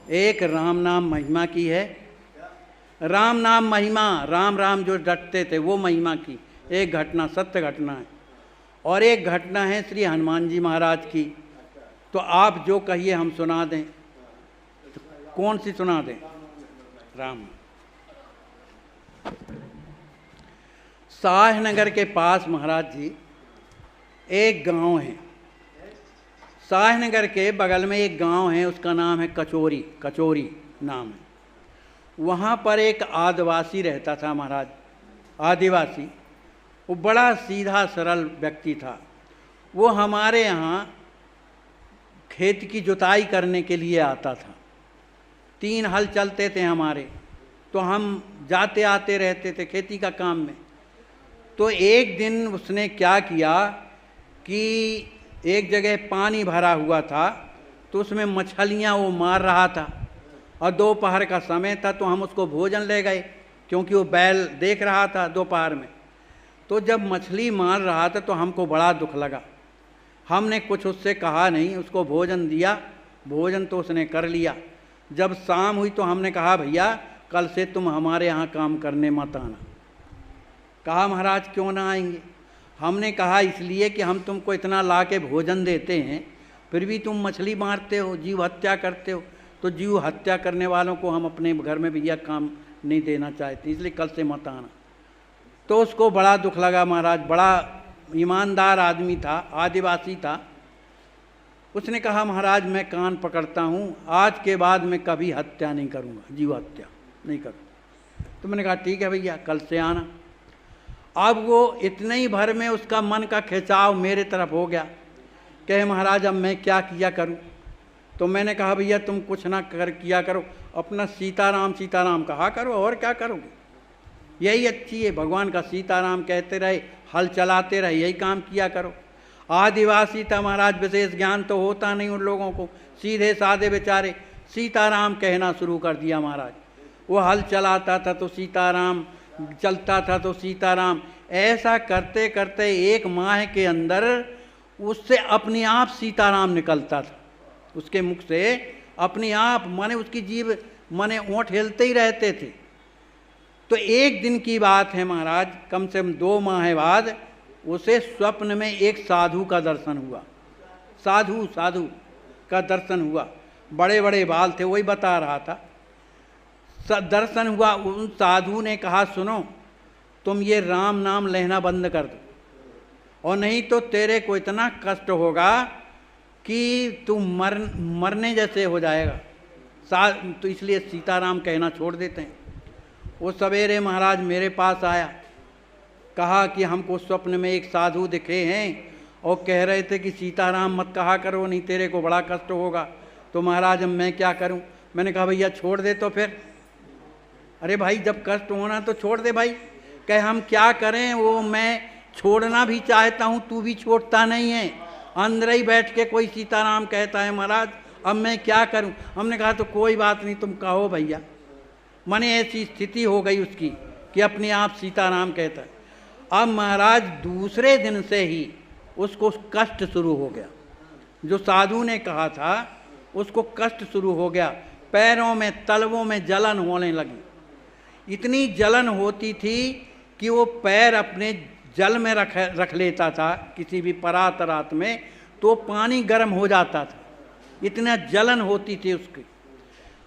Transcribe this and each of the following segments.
एक राम नाम महिमा की है, राम नाम महिमा, राम राम जो डटते थे वो महिमा की एक घटना, सत्य घटना है। और एक घटना है श्री हनुमान जी महाराज की। तो आप जो कहिए हम सुना दें। तो कौन सी सुना दें? राम। शाहनगर के पास महाराज जी एक गांव है। शाहनगर के बगल में एक गांव है, उसका नाम है कचोरी, कचोरी नाम है। वहाँ पर एक आदिवासी रहता था महाराज, आदिवासी। वो बड़ा सीधा सरल व्यक्ति था। वो हमारे यहाँ खेत की जुताई करने के लिए आता था। 3 हल चलते थे हमारे, तो हम जाते आते रहते थे खेती का काम में। तो एक दिन उसने क्या किया कि एक जगह पानी भरा हुआ था, तो उसमें मछलियाँ वो मार रहा था और दोपहर का समय था, तो हम उसको भोजन ले गए क्योंकि वो बैल देख रहा था दोपहर में। तो जब मछली मार रहा था तो हमको बड़ा दुख लगा। हमने कुछ उससे कहा नहीं, उसको भोजन दिया, भोजन तो उसने कर लिया। जब शाम हुई तो हमने कहा भैया कल से तुम हमारे यहाँ काम करने मत आना। कहा महाराज क्यों ना आएंगे? हमने कहा इसलिए कि हम तुमको इतना ला के भोजन देते हैं, फिर भी तुम मछली मारते हो, जीव हत्या करते हो। तो जीव हत्या करने वालों को हम अपने घर में भैया काम नहीं देना चाहते, इसलिए कल से मत आना। तो उसको बड़ा दुख लगा महाराज, बड़ा ईमानदार आदमी था, आदिवासी था। उसने कहा महाराज मैं कान पकड़ता हूँ, आज के बाद मैं कभी हत्या नहीं करूँगा, जीव हत्या नहीं करूँ। तो मैंने कहा ठीक है भैया कल से आना। अब वो इतने ही भर में उसका मन का खिंचाव मेरे तरफ हो गया। कहे महाराज अब मैं क्या किया करूं? तो मैंने कहा भैया तुम कुछ ना किया करो, अपना सीताराम सीताराम कहा करो, और क्या करोगे? यही अच्छी है, भगवान का सीताराम कहते रहे, हल चलाते रहे, यही काम किया करो। आदिवासी था महाराज, विशेष ज्ञान तो होता नहीं उन लोगों को, सीधे साधे बेचारे सीताराम कहना शुरू कर दिया महाराज। वो हल चलाता था तो सीताराम, चलता था तो सीताराम। ऐसा करते करते 1 माह के अंदर उससे अपने आप सीताराम निकलता था, उसके मुख से अपने आप, माने उसकी जीभ माने ओंठ हिलते ही रहते थे। तो एक दिन की बात है महाराज, कम से कम 2 माह बाद उसे स्वप्न में एक साधु का दर्शन हुआ। साधु का दर्शन हुआ, बड़े बड़े बाल थे, वही बता रहा था। दर्शन हुआ, उन साधु ने कहा सुनो तुम ये राम नाम लेना बंद कर दो, और नहीं तो तेरे को इतना कष्ट होगा कि तू मरने जैसे हो जाएगा। तो इसलिए सीताराम कहना छोड़ देते हैं। वो सवेरे महाराज मेरे पास आया, कहा कि हमको स्वप्न में एक साधु दिखे हैं और कह रहे थे कि सीताराम मत कहा करो, नहीं तेरे को बड़ा कष्ट होगा। तो महाराज अब मैं क्या करूं? मैंने कहा भैया छोड़ दे। तो फिर अरे भाई जब कष्ट होना तो छोड़ दे भाई। कहे हम क्या करें, वो मैं छोड़ना भी चाहता हूँ, तू भी छोड़ता नहीं है, अंदर ही बैठ के कोई सीताराम कहता है महाराज, अब मैं क्या करूँ? हमने कहा तो कोई बात नहीं, तुम कहो भैया। माने ऐसी स्थिति हो गई उसकी कि अपने आप सीताराम कहता है। अब महाराज दूसरे दिन से ही उसको कष्ट शुरू हो गया, जो साधु ने कहा था उसको कष्ट शुरू हो गया। पैरों में, तलवों में जलन होने लगी। इतनी जलन होती थी कि वो पैर अपने जल में रख लेता था किसी भी परात रात में, तो पानी गर्म हो जाता था, इतना जलन होती थी उसकी।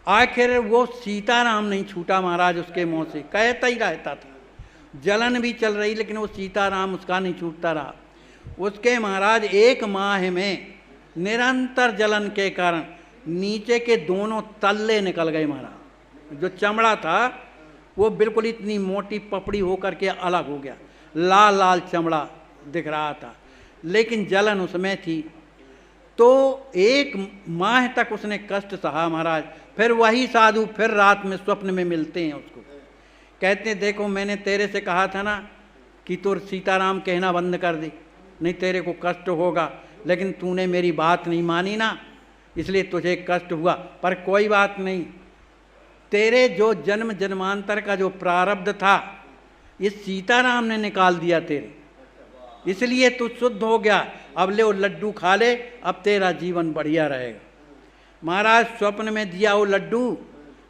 आखिर वो सीताराम नहीं छूटा महाराज उसके मुंह से, कहता ही रहता था। जलन भी चल रही लेकिन वो सीताराम उसका नहीं छूटता रहा। उसके महाराज 1 माह में निरंतर जलन के कारण नीचे के दोनों तल्ले निकल गए महाराज। जो चमड़ा था वो बिल्कुल इतनी मोटी पपड़ी होकर के अलग हो गया, लाल लाल चमड़ा दिख रहा था, लेकिन जलन उसमें थी। तो 1 माह तक उसने कष्ट सहा महाराज। फिर वही साधु फिर रात में स्वप्न में मिलते हैं उसको, कहते हैं देखो मैंने तेरे से कहा था ना कि तू सीताराम कहना बंद कर दे, नहीं तेरे को कष्ट होगा, लेकिन तूने मेरी बात नहीं मानी ना, इसलिए तुझे कष्ट हुआ। पर कोई बात नहीं, तेरे जो जन्म जन्मांतर का जो प्रारब्ध था ये सीताराम ने निकाल दिया तेरे, इसलिए तू शुद्ध हो गया। अब ले वो लड्डू खा ले, अब तेरा जीवन बढ़िया रहेगा। महाराज स्वप्न में दिया वो लड्डू,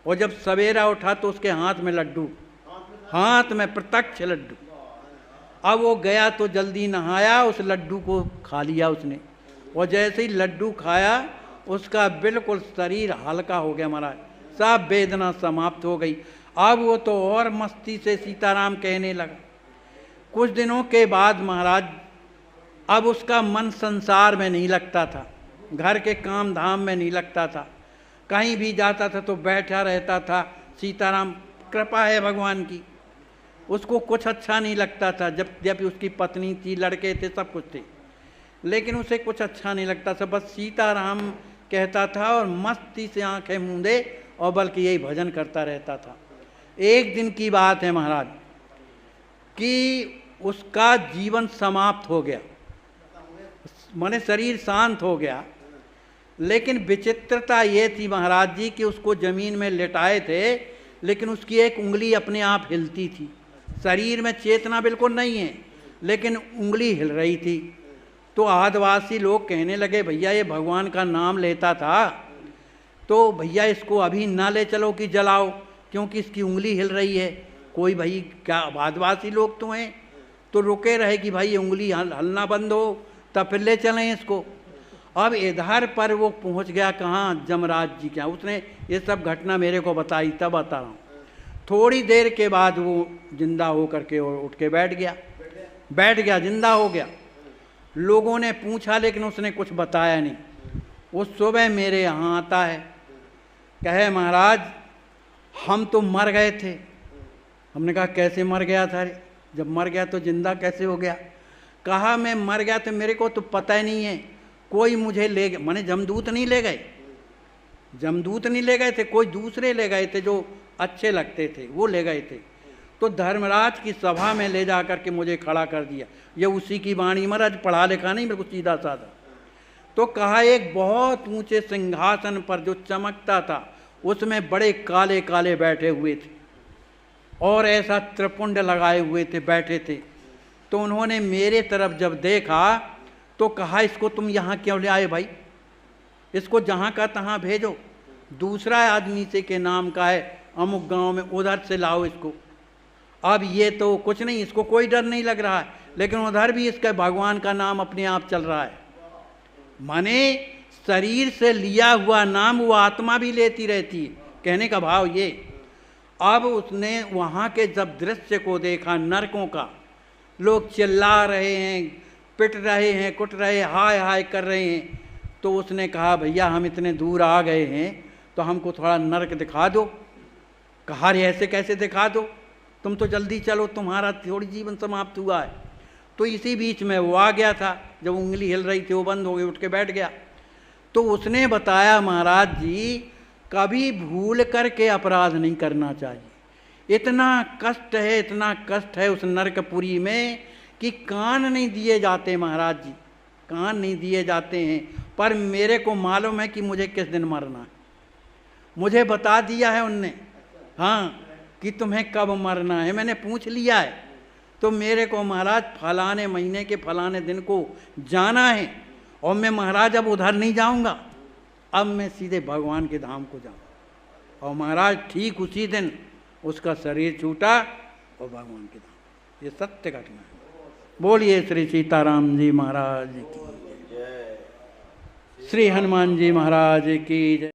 और जब सवेरा उठा तो उसके हाथ में लड्डू, हाथ में प्रत्यक्ष लड्डू। अब वो गया तो जल्दी नहाया, उस लड्डू को खा लिया उसने, और जैसे ही लड्डू खाया उसका बिल्कुल शरीर हल्का हो गया महाराज, सब वेदना समाप्त हो गई। अब वो तो और मस्ती से सीताराम कहने लगा। कुछ दिनों के बाद महाराज अब उसका मन संसार में नहीं लगता था, घर के काम धाम में नहीं लगता था, कहीं भी जाता था तो बैठा रहता था। सीताराम कृपा है भगवान की, उसको कुछ अच्छा नहीं लगता था। जब उसकी पत्नी थी, लड़के थे, सब कुछ थे, लेकिन उसे कुछ अच्छा नहीं लगता था। बस सीताराम कहता था और मस्ती से आंखें मूंदे और बल्कि यही भजन करता रहता था। एक दिन की बात है महाराज कि उसका जीवन समाप्त हो गया, माने शरीर शांत हो गया। लेकिन विचित्रता ये थी महाराज जी कि उसको जमीन में लेटाए थे, लेकिन उसकी एक उंगली अपने आप हिलती थी। शरीर में चेतना बिल्कुल नहीं है, लेकिन उंगली हिल रही थी। तो आदिवासी लोग कहने लगे, भैया ये भगवान का नाम लेता था, तो भैया इसको अभी ना ले चलो कि जलाओ, क्योंकि इसकी उंगली हिल रही है। कोई भाई क्या आदिवासी लोग तो हैं, तो रुके रहे कि भाई ये उंगली हलना बंद हो तब फिर ले चलें इसको। अब इधर पर वो पहुंच गया कहाँ, जमराज जी क्या, उसने ये सब घटना मेरे को बताई, तब बता रहा हूँ। थोड़ी देर के बाद वो जिंदा हो करके और उठ के बैठ गया, जिंदा हो गया। लोगों ने पूछा लेकिन उसने कुछ बताया नहीं। वो सुबह मेरे यहाँ आता है, कहे महाराज हम तो मर गए थे। हमने कहा कैसे मर गया था रे, जब मर गया तो जिंदा कैसे हो गया। कहा मैं मर गया तो मेरे को तो पता ही नहीं है, कोई मुझे ले गया, माने जमदूत नहीं ले गए, जमदूत नहीं ले गए थे, कोई दूसरे ले गए थे जो अच्छे लगते थे, वो ले गए थे। तो धर्मराज की सभा में ले जा करके मुझे खड़ा कर दिया। ये उसी की वाणी, महाराज पढ़ा लिखा नहीं, बिल्कुल सीधा साधा। तो कहा एक बहुत ऊंचे सिंहासन पर जो चमकता था, उसमें बड़े काले काले बैठे हुए थे और ऐसा त्रिपुंड लगाए हुए थे, बैठे थे। तो उन्होंने मेरे तरफ जब देखा तो कहा इसको तुम यहाँ क्यों ले आए भाई, इसको जहाँ का तहाँ भेजो, दूसरा आदमी से के नाम का है, अमुक गांव में, उधर से लाओ इसको। अब ये तो कुछ नहीं, इसको कोई डर नहीं लग रहा है, लेकिन उधर भी इसका भगवान का नाम अपने आप चल रहा है। माने शरीर से लिया हुआ नाम वो आत्मा भी लेती रहती है, कहने का भाव ये। अब उसने वहाँ के जब दृश्य को देखा, नरकों का, लोग चिल्ला रहे हैं, पिट रहे हैं, कुट रहे, हाय हाय कर रहे हैं, तो उसने कहा भैया हम इतने दूर आ गए हैं तो हमको थोड़ा नरक दिखा दो। कहा रे ऐसे कैसे दिखा दो, तुम तो जल्दी चलो, तुम्हारा थोड़ी जीवन समाप्त हुआ है। तो इसी बीच में वो आ गया था, जब उंगली हिल रही थी वो बंद हो गई, उठ के बैठ गया। तो उसने बताया महाराज जी कभी भूल करके अपराध नहीं करना चाहिए। इतना कष्ट है, इतना कष्ट है उस नरकपुरी में कि कान नहीं दिए जाते महाराज जी, कान नहीं दिए जाते हैं। पर मेरे को मालूम है कि मुझे किस दिन मरना है, मुझे बता दिया है उनने, हाँ, कि तुम्हें कब मरना है, मैंने पूछ लिया है। तो मेरे को महाराज फलाने महीने के फलाने दिन को जाना है, और मैं महाराज अब उधर नहीं जाऊंगा, अब मैं सीधे भगवान के धाम को जाऊँ। और महाराज ठीक उसी दिन उसका शरीर छूटा और भगवान के धाम। ये सत्य घटना है। बोलिए श्री सीताराम जी महाराज की जय, श्री हनुमान जी महाराज की जय।